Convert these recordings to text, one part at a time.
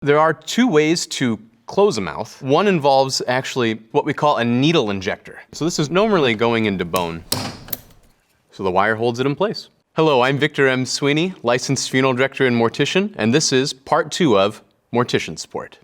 There are two ways to close a mouth. One involves actually what we call a needle injector. So this is normally going into bone. So the wire holds it in place. Hello, I'm Victor M. Sweeney, licensed funeral director and mortician, and this is part 2 of Mortician Support.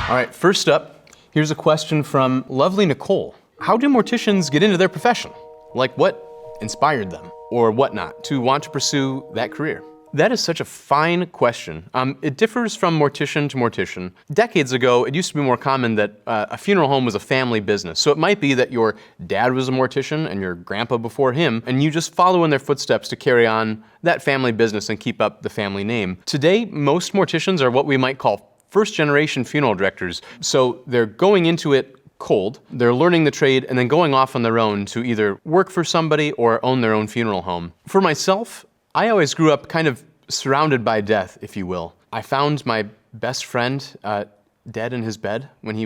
All right, first up, here's a question from lovely Nicole. How do morticians get into their profession? Like, what inspired them or whatnot to want to pursue that career? That is such a fine question. It differs from mortician to mortician. Decades ago, it used to be more common that a funeral home was a family business. So it might be that your dad was a mortician and your grandpa before him, and you just follow in their footsteps to carry on that family business and keep up the family name. Today, most morticians are what we might call first-generation funeral directors. So they're going into it cold, they're learning the trade, and then going off on their own to either work for somebody or own their own funeral home. For myself, I always grew up kind of surrounded by death, if you will. I found my best friend dead in his bed when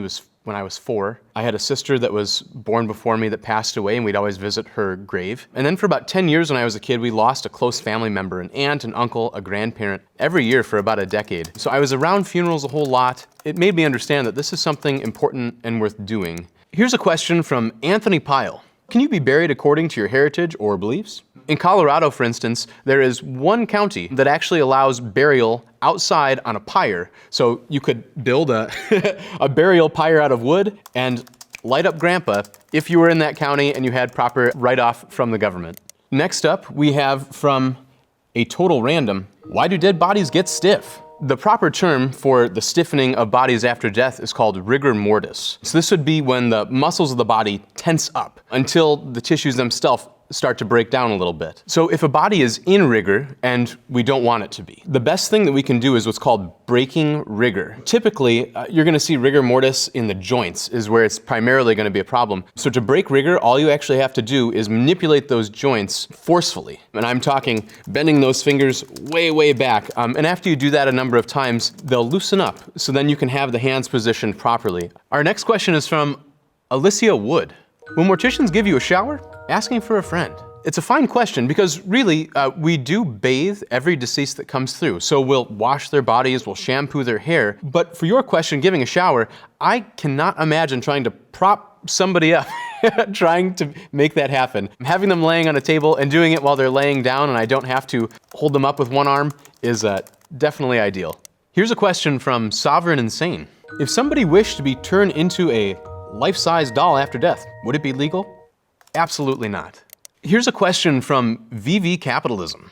I was 4. I had a sister that was born before me that passed away, and we'd always visit her grave. And then for about 10 years when I was a kid, we lost a close family member, an aunt, an uncle, a grandparent, every year for about a decade. So I was around funerals a whole lot. It made me understand that this is something important and worth doing. Here's a question from Anthony Pyle. Can you be buried according to your heritage or beliefs? In Colorado, for instance, there is one county that actually allows burial outside on a pyre. So you could build a burial pyre out of wood and light up Grandpa if you were in that county and you had proper write-off from the government. Next up, we have from a total random, why do dead bodies get stiff? The proper term for the stiffening of bodies after death is called rigor mortis. So this would be when the muscles of the body tense up until the tissues themselves start to break down a little bit. So if a body is in rigor, and we don't want it to be, the best thing that we can do is what's called breaking rigor. Typically, you're gonna see rigor mortis in the joints is where it's primarily gonna be a problem. So to break rigor, all you actually have to do is manipulate those joints forcefully. And I'm talking bending those fingers way, way back. And after you do that a number of times, they'll loosen up. So then you can have the hands positioned properly. Our next question is from Alicia Wood. When morticians give you a shower, asking for a friend. It's a fine question because really, we do bathe every deceased that comes through. So we'll wash their bodies, we'll shampoo their hair. But for your question, giving a shower, I cannot imagine trying to prop somebody up, trying to make that happen. Having them laying on a table and doing it while they're laying down and I don't have to hold them up with one arm is definitely ideal. Here's a question from Sovereign Insane. If somebody wished to be turned into a life-size doll after death, would it be legal? Absolutely not. Here's a question from VV Capitalism.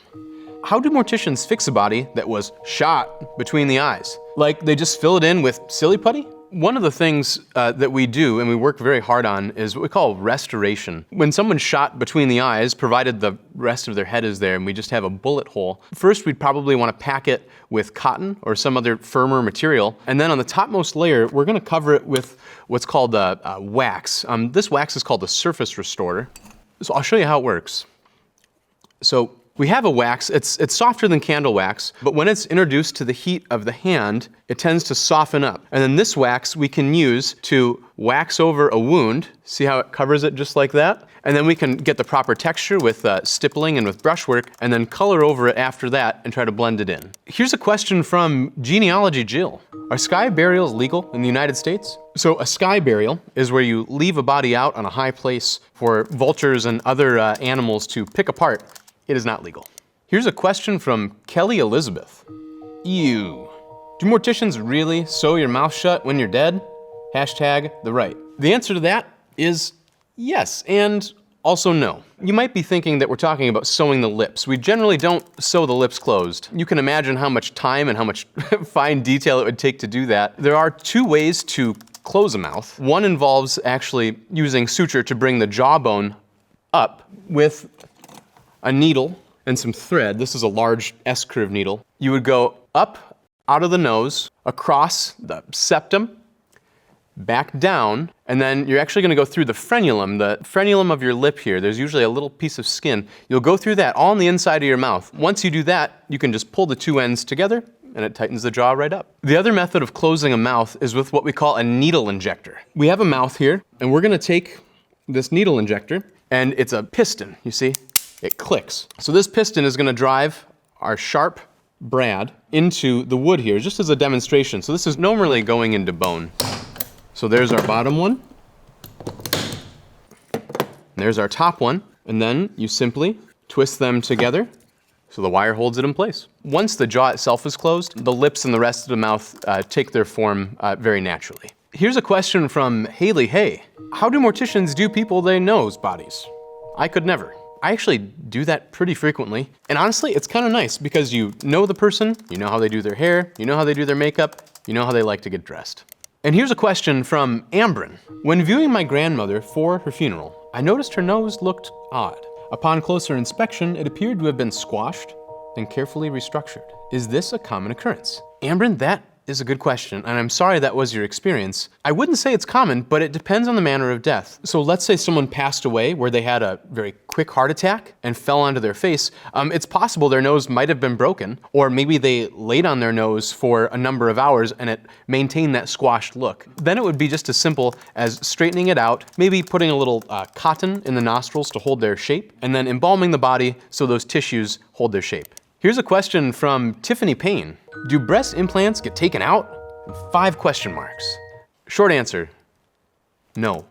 How do morticians fix a body that was shot between the eyes? Like they just fill it in with silly putty? One of the things that we do and we work very hard on is what we call restoration. When someone's shot between the eyes, provided the rest of their head is there and we just have a bullet hole, first we'd probably want to pack it with cotton or some other firmer material. And then on the topmost layer, we're going to cover it with what's called wax. This wax is called the surface restorer. So I'll show you how it works. So we have a wax, it's softer than candle wax, but when it's introduced to the heat of the hand, it tends to soften up. And then this wax we can use to wax over a wound. See how it covers it just like that? And then we can get the proper texture with stippling and with brushwork, and then color over it after that and try to blend it in. Here's a question from Genealogy Jill. Are sky burials legal in the United States? So a sky burial is where you leave a body out on a high place for vultures and other animals to pick apart. It is not legal. Here's a question from Kelly Elizabeth. Ew. Do morticians really sew your mouth shut when you're dead? Hashtag the right. The answer to that is yes, and also no. You might be thinking that we're talking about sewing the lips. We generally don't sew the lips closed. You can imagine how much time and how much fine detail it would take to do that. There are two ways to close a mouth. One involves actually using suture to bring the jawbone up with a needle and some thread. This is a large S-curve needle. You would go up out of the nose, across the septum, back down, and then you're actually gonna go through the frenulum of your lip here. There's usually a little piece of skin. You'll go through that all on the inside of your mouth. Once you do that, you can just pull the two ends together and it tightens the jaw right up. The other method of closing a mouth is with what we call a needle injector. We have a mouth here, and we're gonna take this needle injector, and it's a piston, you see? It clicks. So this piston is gonna drive our sharp brad into the wood here, just as a demonstration. So this is normally going into bone. So there's our bottom one. There's our top one. And then you simply twist them together so the wire holds it in place. Once the jaw itself is closed, the lips and the rest of the mouth take their form very naturally. Here's a question from Haley Hay. How do morticians do people they know's bodies? I could never. I actually do that pretty frequently. And honestly, it's kind of nice because you know the person, you know how they do their hair, you know how they do their makeup, you know how they like to get dressed. And here's a question from Ambrin. When viewing my grandmother for her funeral, I noticed her nose looked odd. Upon closer inspection, it appeared to have been squashed and carefully restructured. Is this a common occurrence? Ambrin, that is a good question, and I'm sorry that was your experience. I wouldn't say it's common, but it depends on the manner of death. So let's say someone passed away where they had a very quick heart attack and fell onto their face. It's possible their nose might have been broken, or maybe they laid on their nose for a number of hours and it maintained that squashed look. Then it would be just as simple as straightening it out, maybe putting a little cotton in the nostrils to hold their shape, and then embalming the body so those tissues hold their shape. Here's a question from Tiffany Payne. Do breast implants get taken out? 5 question marks. Short answer, no.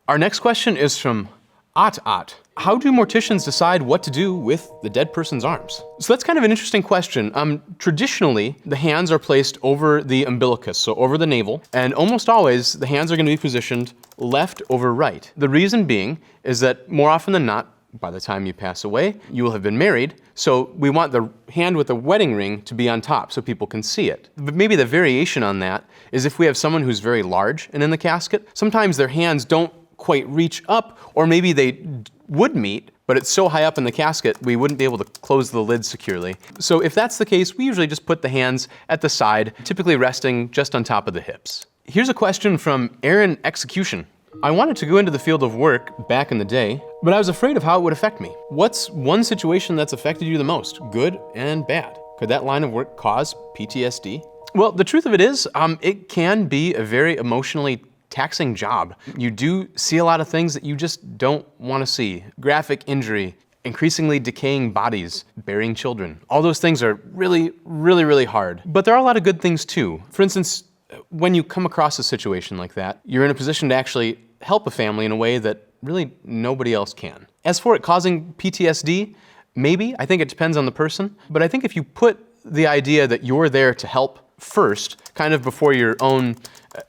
Our next question is from Ot. How do morticians decide what to do with the dead person's arms? So that's kind of an interesting question. Traditionally, the hands are placed over the umbilicus, so over the navel, and almost always the hands are going to be positioned left over right. The reason being is that more often than not, by the time you pass away, you will have been married, so we want the hand with the wedding ring to be on top so people can see it. But maybe the variation on that is if we have someone who's very large and in the casket, sometimes their hands don't quite reach up, or maybe they would meet, but it's so high up in the casket we wouldn't be able to close the lid securely. So if that's the case, we usually just put the hands at the side, typically resting just on top of the hips. Here's a question from Aaron Execution. I wanted to go into the field of work back in the day, but I was afraid of how it would affect me. What's one situation that's affected you the most, good and bad? Could that line of work cause PTSD? Well, the truth of it is, it can be a very emotionally taxing job. You do see a lot of things that you just don't want to see. Graphic injury, increasingly decaying bodies, burying children. All those things are really, really, really hard. But there are a lot of good things too. For instance, when you come across a situation like that, you're in a position to actually help a family in a way that really nobody else can. As for it causing PTSD, maybe. I think it depends on the person. But I think if you put the idea that you're there to help first, kind of before your own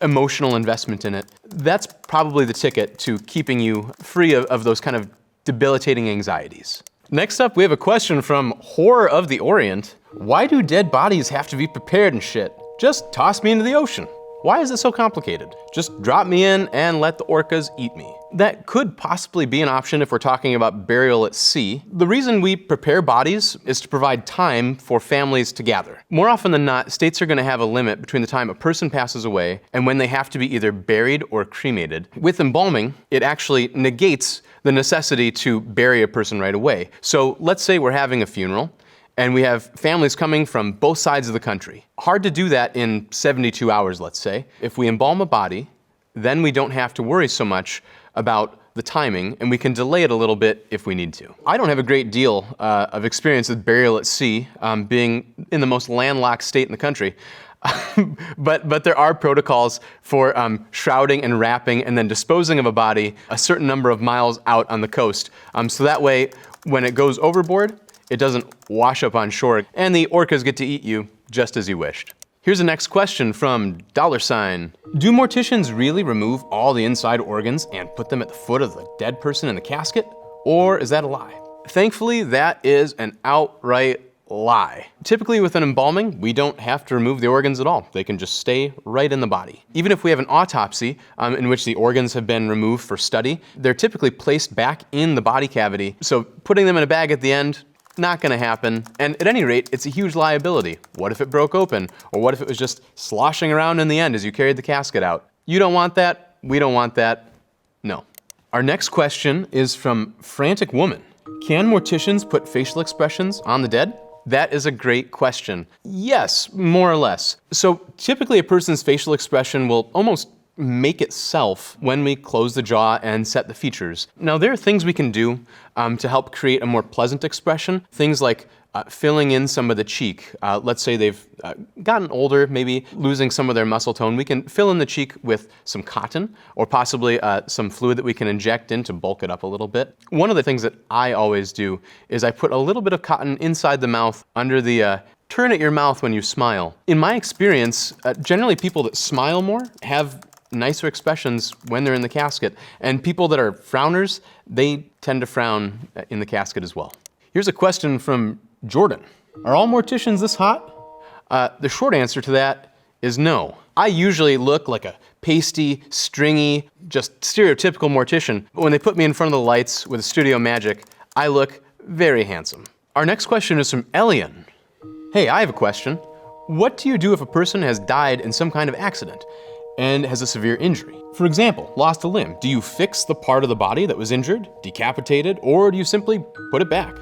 emotional investment in it, that's probably the ticket to keeping you free of those kind of debilitating anxieties. Next up, we have a question from Horror of the Orient. Why do dead bodies have to be prepared and shit? Just toss me into the ocean. Why is it so complicated? Just drop me in and let the orcas eat me. That could possibly be an option if we're talking about burial at sea. The reason we prepare bodies is to provide time for families to gather. More often than not, states are going to have a limit between the time a person passes away and when they have to be either buried or cremated. With embalming, it actually negates the necessity to bury a person right away. So let's say we're having a funeral and we have families coming from both sides of the country. Hard to do that in 72 hours, let's say. If we embalm a body, then we don't have to worry so much about the timing, and we can delay it a little bit if we need to. I don't have a great deal of experience with burial at sea, being in the most landlocked state in the country. But there are protocols for shrouding and wrapping and then disposing of a body a certain number of miles out on the coast. So that way, when it goes overboard, it doesn't wash up on shore, and the orcas get to eat you just as you wished. Here's the next question from $. Do morticians really remove all the inside organs and put them at the foot of the dead person in the casket? Or is that a lie? Thankfully, that is an outright lie. Typically with an embalming, we don't have to remove the organs at all. They can just stay right in the body. Even if we have an autopsy in which the organs have been removed for study, they're typically placed back in the body cavity. So putting them in a bag at the end, not gonna happen. And at any rate, it's a huge liability. What if it broke open? Or what if it was just sloshing around in the end as you carried the casket out? You don't want that, we don't want that, no. Our next question is from Frantic Woman. Can morticians put facial expressions on the dead? That is a great question. Yes, more or less. So typically a person's facial expression will almost make itself when we close the jaw and set the features. Now, there are things we can do to help create a more pleasant expression. Things like filling in some of the cheek. Let's say they've gotten older, maybe losing some of their muscle tone. We can fill in the cheek with some cotton or possibly some fluid that we can inject in to bulk it up a little bit. One of the things that I always do is I put a little bit of cotton inside the mouth under the turn at your mouth when you smile. In my experience, generally people that smile more have nicer expressions when they're in the casket, and people that are frowners, they tend to frown in the casket as well. Here's a question from Jordan. Are all morticians this hot? The short answer to that is no. I usually look like a pasty, stringy, just stereotypical mortician, but when they put me in front of the lights with studio magic, I look very handsome. Our next question is from Elian. Hey, I have a question. What do you do if a person has died in some kind of accident and has a severe injury? For example, lost a limb. Do you fix the part of the body that was injured, decapitated, or do you simply put it back?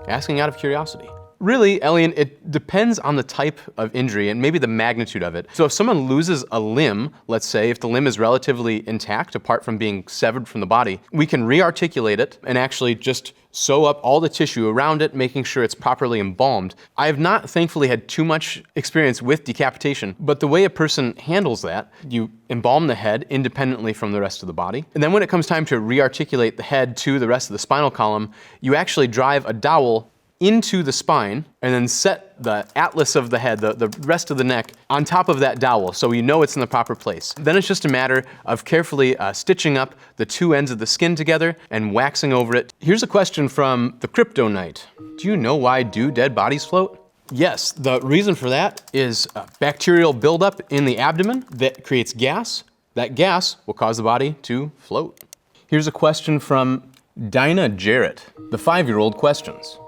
Asking out of curiosity. Really, Elian, it depends on the type of injury and maybe the magnitude of it. So if someone loses a limb, let's say, if the limb is relatively intact apart from being severed from the body, we can rearticulate it and actually just sew up all the tissue around it, making sure it's properly embalmed. I have not, thankfully, had too much experience with decapitation, but the way a person handles that, you embalm the head independently from the rest of the body. And then when it comes time to rearticulate the head to the rest of the spinal column, you actually drive a dowel into the spine and then set the atlas of the head, the rest of the neck, on top of that dowel so you know it's in the proper place. Then it's just a matter of carefully stitching up the two ends of the skin together and waxing over it. Here's a question from the Crypto Knight. Do you know why dead bodies float? Yes, the reason for that is bacterial buildup in the abdomen that creates gas. That gas will cause the body to float. Here's a question from Dinah Jarrett, the 5-year-old questions.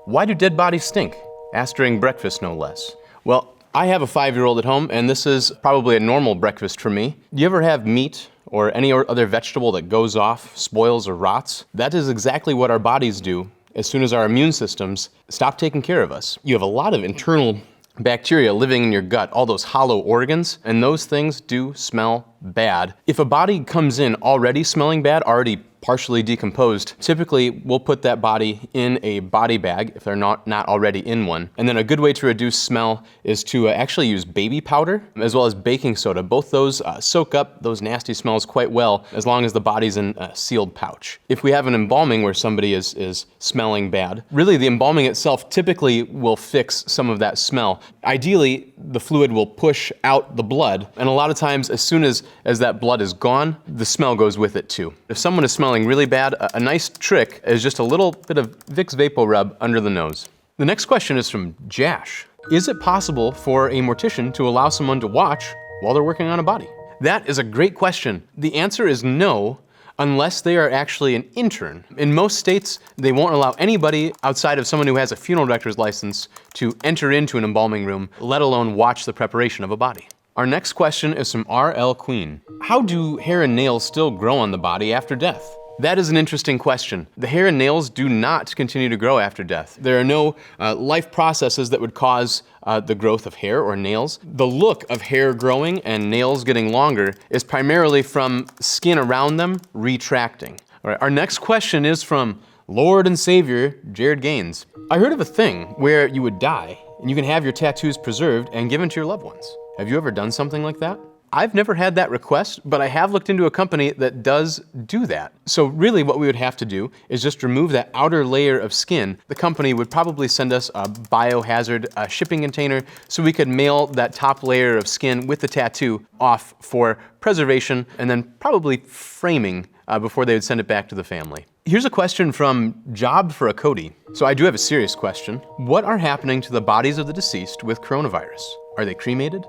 Why do dead bodies stink? Asked during breakfast, no less. Well, I have a 5-year-old at home, and this is probably a normal breakfast for me. Do you ever have meat or any other vegetable that goes off, spoils, or rots? That is exactly what our bodies do as soon as our immune systems stop taking care of us. You have a lot of internal bacteria living in your gut, all those hollow organs, and those things do smell bad. If a body comes in already smelling bad, already partially decomposed, typically we'll put that body in a body bag if they're not already in one. And then a good way to reduce smell is to actually use baby powder as well as baking soda. Both those soak up those nasty smells quite well as long as the body's in a sealed pouch. If we have an embalming where somebody is smelling bad, really the embalming itself typically will fix some of that smell. Ideally, the fluid will push out the blood, and a lot of times as soon as that blood is gone, the smell goes with it too. If someone is smelling really bad, a nice trick is just a little bit of Vicks VapoRub under the nose. The next question is from Jash. Is it possible for a mortician to allow someone to watch while they're working on a body? That is a great question. The answer is no, unless they are actually an intern. In most states, they won't allow anybody outside of someone who has a funeral director's license to enter into an embalming room, let alone watch the preparation of a body. Our next question is from R.L. Queen. How do hair and nails still grow on the body after death? That is an interesting question. The hair and nails do not continue to grow after death. There are no life processes that would cause the growth of hair or nails. The look of hair growing and nails getting longer is primarily from skin around them retracting. All right, our next question is from Lord and Savior Jared Gaines. I heard of a thing where you would die and you can have your tattoos preserved and given to your loved ones. Have you ever done something like that? I've never had that request, but I have looked into a company that does do that. So really what we would have to do is just remove that outer layer of skin. The company would probably send us a biohazard shipping container so we could mail that top layer of skin with the tattoo off for preservation and then probably framing before they would send it back to the family. Here's a question from Job for a Cody. So I do have a serious question. What are happening to the bodies of the deceased with coronavirus? Are they cremated?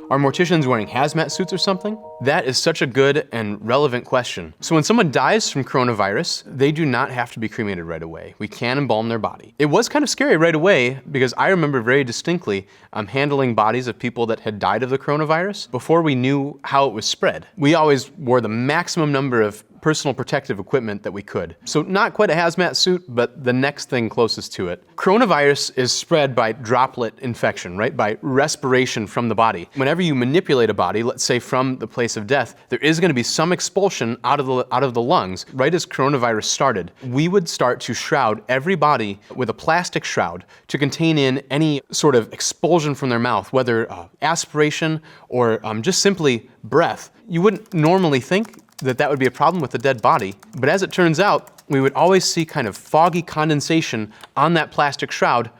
Are morticians wearing hazmat suits or something? That is such a good and relevant question. So when someone dies from coronavirus, they do not have to be cremated right away. We can embalm their body. It was kind of scary right away because I remember very distinctly handling bodies of people that had died of the coronavirus before we knew how it was spread. We always wore the maximum number of personal protective equipment that we could. So not quite a hazmat suit, but the next thing closest to it. Coronavirus is spread by droplet infection, right? By respiration from the body. Whenever whenever you manipulate a body, let's say from the place of death, there is going to be some expulsion out of the lungs. Right as coronavirus started, we would start to shroud every body with a plastic shroud to contain in any sort of expulsion from their mouth, whether aspiration or just simply breath. You wouldn't normally think that that would be a problem with a dead body, but as it turns out, we would always see kind of foggy condensation on that plastic shroud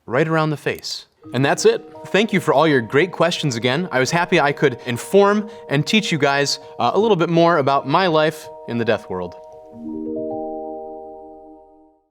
right around the face. And that's it. Thank you for all your great questions again. I was happy I could inform and teach you guys a little bit more about my life in the death world.